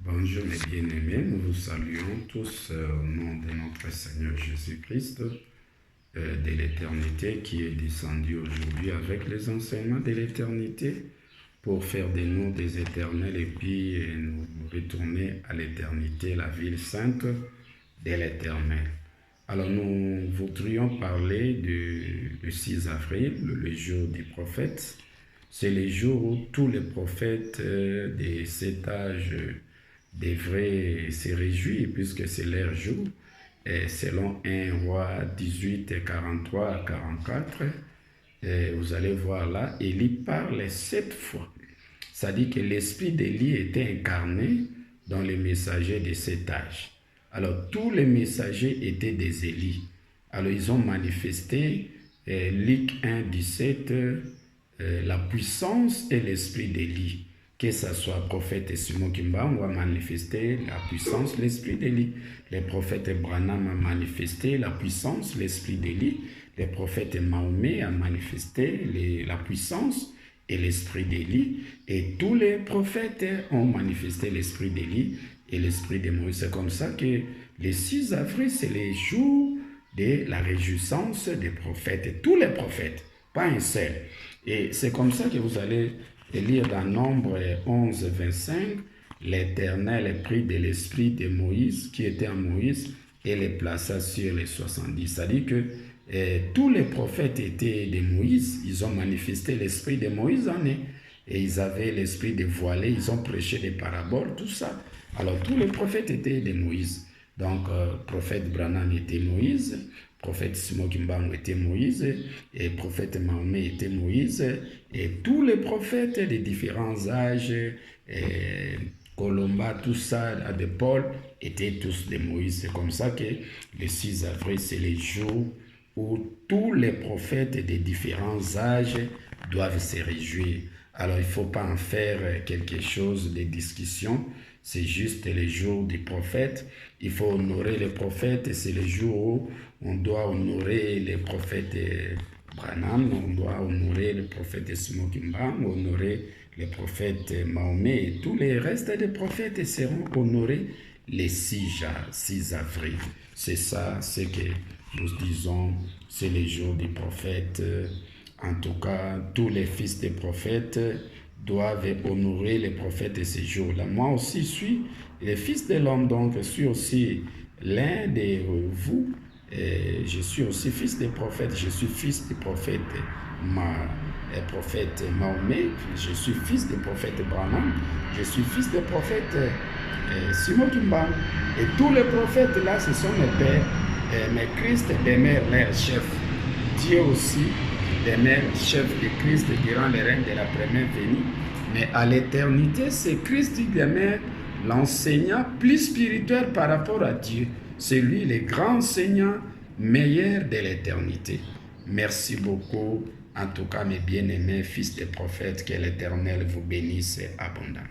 Bonjour mes bien-aimés, nous vous saluons tous au nom de notre Seigneur Jésus-Christ de l'éternité qui est descendu aujourd'hui avec les enseignements de l'éternité pour faire de nous des éternels et puis nous retourner à l'éternité, la ville sainte de l'éternel. Alors nous voudrions parler du 6 avril, le jour du prophète. C'est le jour où tous les prophètes de cet âge devraient se réjouir puisque c'est leur jour. Et selon 1 roi 18, 43 à 44, vous allez voir là, Élie parle 7 fois. Ça dit que l'esprit d'Élie était incarné dans les messagers de cet âge. Alors tous les messagers étaient des Élie. Alors ils ont manifesté, Luc 1, 17, la puissance et l'esprit d'Élie. Que ce soit prophète Simon Kimba, on va manifester la puissance, l'esprit d'Élie. Le prophète Branham a manifesté la puissance, l'esprit d'Élie. Le prophète Mahomet a manifesté la puissance et l'esprit d'Élie. Et tous les prophètes ont manifesté l'esprit d'Élie et l'esprit de Moïse. C'est comme ça que le 6 avril, c'est le jour de la réjouissance des prophètes. Tous les prophètes, pas un seul. Et c'est comme ça que vous allez lire dans Nombre 11, 25, l'Éternel prit de l'esprit de Moïse, qui était en Moïse, et les plaça sur les 70. C'est-à-dire que tous les prophètes étaient de Moïse, ils ont manifesté l'esprit de Moïse en eux, et ils avaient l'esprit de voiler, ils ont prêché des paraboles, tout ça. Alors tous les prophètes étaient de Moïse. Donc, prophète Branham était Moïse, prophète Simon Kimbangu était Moïse, et prophète Mahomet était Moïse, et tous les prophètes des différents âges, Colomba, tout ça, de Paul, étaient tous de Moïse. C'est comme ça que le 6 avril, c'est le jour où tous les prophètes des différents âges doivent se réjouir. Alors, il ne faut pas en faire quelque chose de discussion. C'est juste le jour du prophète. Il faut honorer les prophètes. C'est le jour où on doit honorer les prophètes Branham, on doit honorer le prophète Simon Kimbangu, honorer le prophète Mahomet. Et tous les restes des prophètes seront honorés le 6 avril. C'est ça, c'est que nous disons, c'est le jour du prophète. En tout cas, tous les fils des prophètes doivent honorer les prophètes de ce jour-là. Moi aussi, je suis le fils de l'homme, donc je suis aussi l'un de vous. Je suis aussi fils des prophètes. Je suis fils du prophète Mahomet. Je suis fils du prophète Branham. Je suis fils du prophète Simon Kimbangu. Et tous les prophètes là, ce sont mes pères. Mais Christ demeure leur chef. Dieu aussi demeure chef de Christ durant le règne de la première venue. Mais à l'éternité, c'est Christ qui demeure l'enseignant plus spirituel par rapport à Dieu. C'est lui le grand enseignant meilleur de l'éternité. Merci beaucoup. En tout cas, mes bien-aimés fils des prophètes, que l'Éternel vous bénisse abondamment.